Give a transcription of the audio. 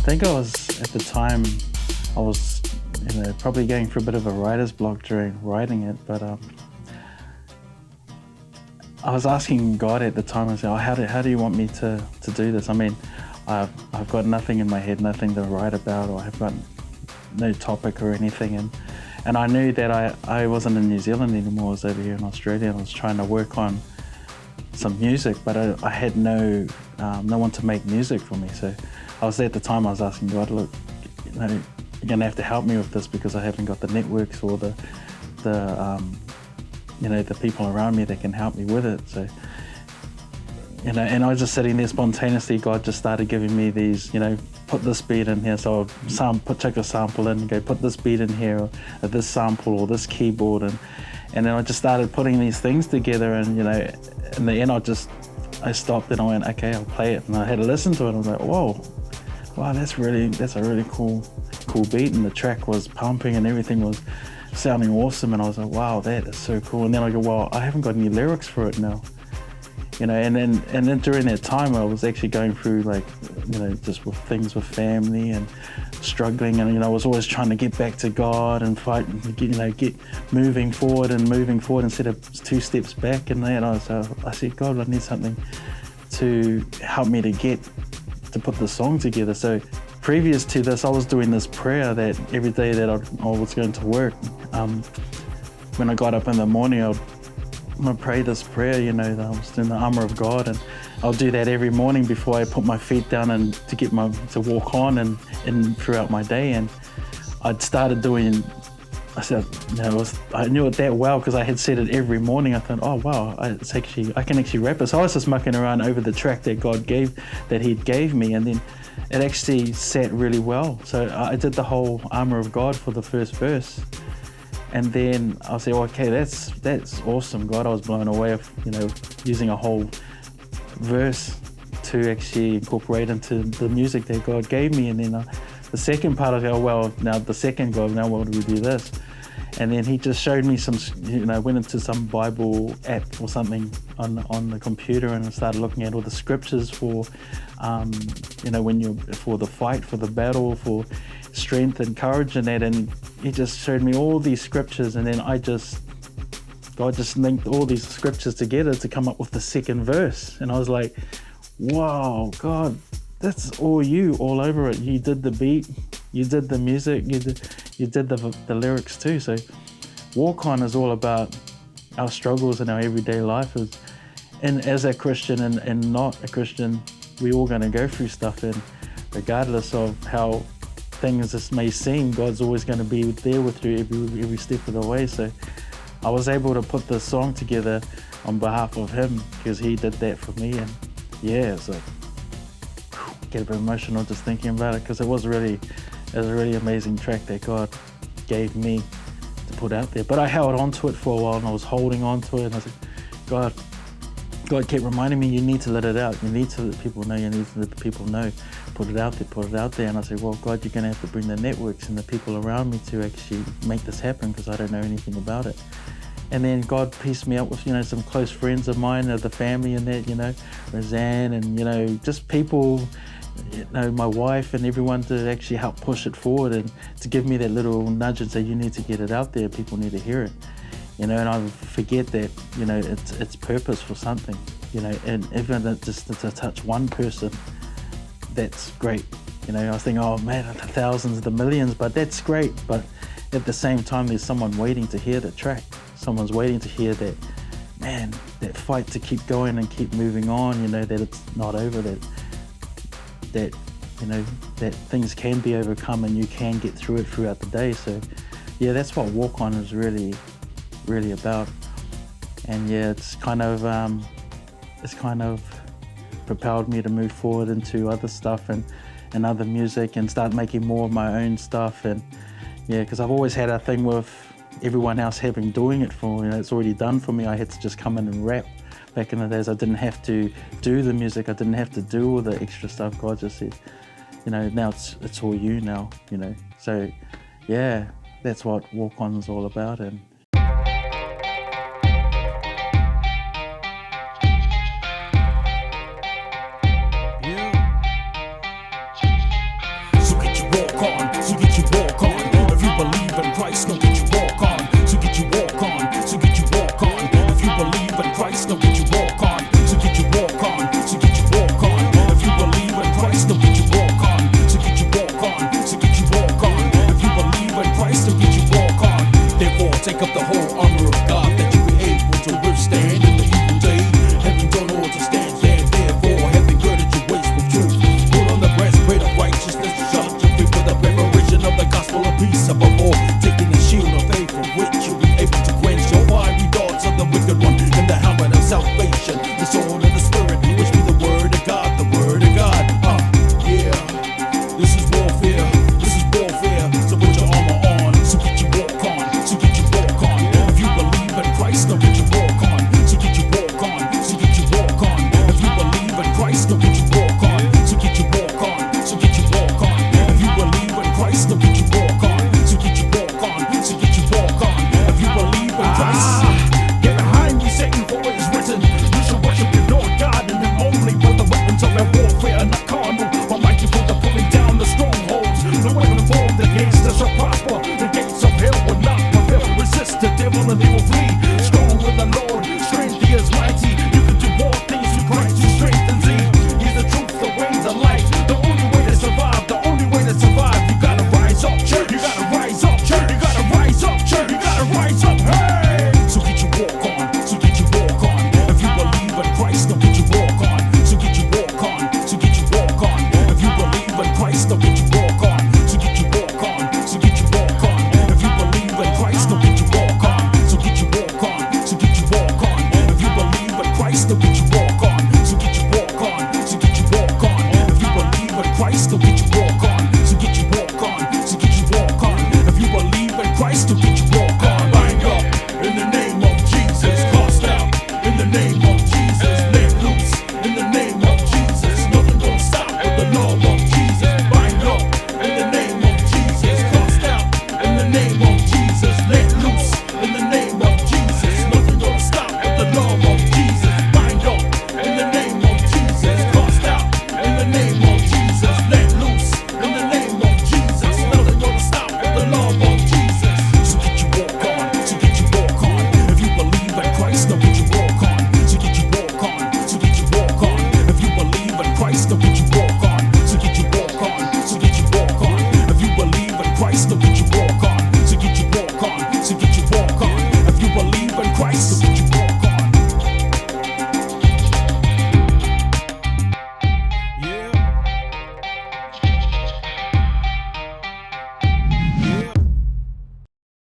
think I was, at the time, I was, probably going through a bit of a writer's block during writing it, but I was asking God at the time, I said, how do you want me to do this? I mean, I've got nothing in my head, nothing to write about, or I've got no topic or anything, and I knew that I wasn't in New Zealand anymore. I was over here in Australia, and I was trying to work on some music, but I had no one to make music for me. So I was at the time, I was asking God, look, you're going to have to help me with this, because I haven't got the networks or the people around me that can help me with it. So, and I was just sitting there spontaneously. God just started giving me these, put this beat in here. So check a sample in and go, put this beat in here, or this sample, or this keyboard, and then I just started putting these things together. And in the end, I stopped and I went, okay, I'll play it. And I had to listen to it. I was like, whoa, wow, that's a really cool beat. And the track was pumping and everything was sounding awesome. And I was like, wow, that is so cool. And then I go, well, I haven't got any lyrics for it now. And then during that time, I was actually going through, just with things with family and struggling, and I was always trying to get back to God and fight, and get moving forward instead of 2 steps back. And then I said, God, I need something to help me to put the song together. So previous to this, I was doing this prayer that every day that I was going to work, when I got up in the morning, I'm gonna pray this prayer, that I was in the armor of God, and I'll do that every morning before I put my feet down and to walk on and throughout my day. And I'd started doing, I knew it that well because I had said it every morning. I thought, oh wow, I can actually rap it. So I was just mucking around over the track that He gave me, and then it actually sat really well. So I did the whole armor of God for the first verse. And then I'll say, okay, that's awesome, God. I was blown away of, using a whole verse to actually incorporate into the music that God gave me. And then the second part, I go, well, now the second God, now what do we do this? And then He just showed me some, went into some Bible app or something on the computer, and I started looking at all the scriptures for, when you're for the fight, for the battle, for strength and courage and that. And He just showed me all these scriptures, and then God just linked all these scriptures together to come up with the second verse. And I was like, wow, God, that's all you, all over it. You did the beat, you did the music, you did the lyrics too. So Walk On is all about our struggles in our everyday life. And as a Christian and not a Christian, we all going to go through stuff, and regardless of how things just may seem, God's always going to be there with you every step of the way. So I was able to put the song together on behalf of Him because He did that for me. And yeah, so get a bit emotional just thinking about it, because it was a really amazing track that God gave me to put out there. But I held on to it for a while, and I was holding on to it, and I said, God kept reminding me, you need to let it out. You need to let people know. You need to let the people know. Put it out there. And I said, well, God, you're going to have to bring the networks and the people around me to actually make this happen, because I don't know anything about it. And then God pieced me up with, some close friends of mine, the family and that, Roseanne and, just people, my wife and everyone, to actually help push it forward and to give me that little nudge and say, you need to get it out there. People need to hear it. And I forget that, it's purpose for something, and even just to touch one person, that's great. I was thinking, oh man, the thousands, the millions, but that's great. But at the same time, there's someone waiting to hear the track. Someone's waiting to hear that, man, that fight to keep going and keep moving on, that it's not over, that things can be overcome and you can get through it throughout the day. So yeah, that's what Walk On is really about. And yeah, it's kind of propelled me to move forward into other stuff and other music and start making more of my own stuff. And yeah, because I've always had a thing with everyone else doing it for me. It's already done for me. I had to just come in and rap. Back in the days, I didn't have to do the music. I didn't have to do all the extra stuff. God just said, now it's all you now, So yeah, that's what Walk On is all about. And Christ, don't get you wrong.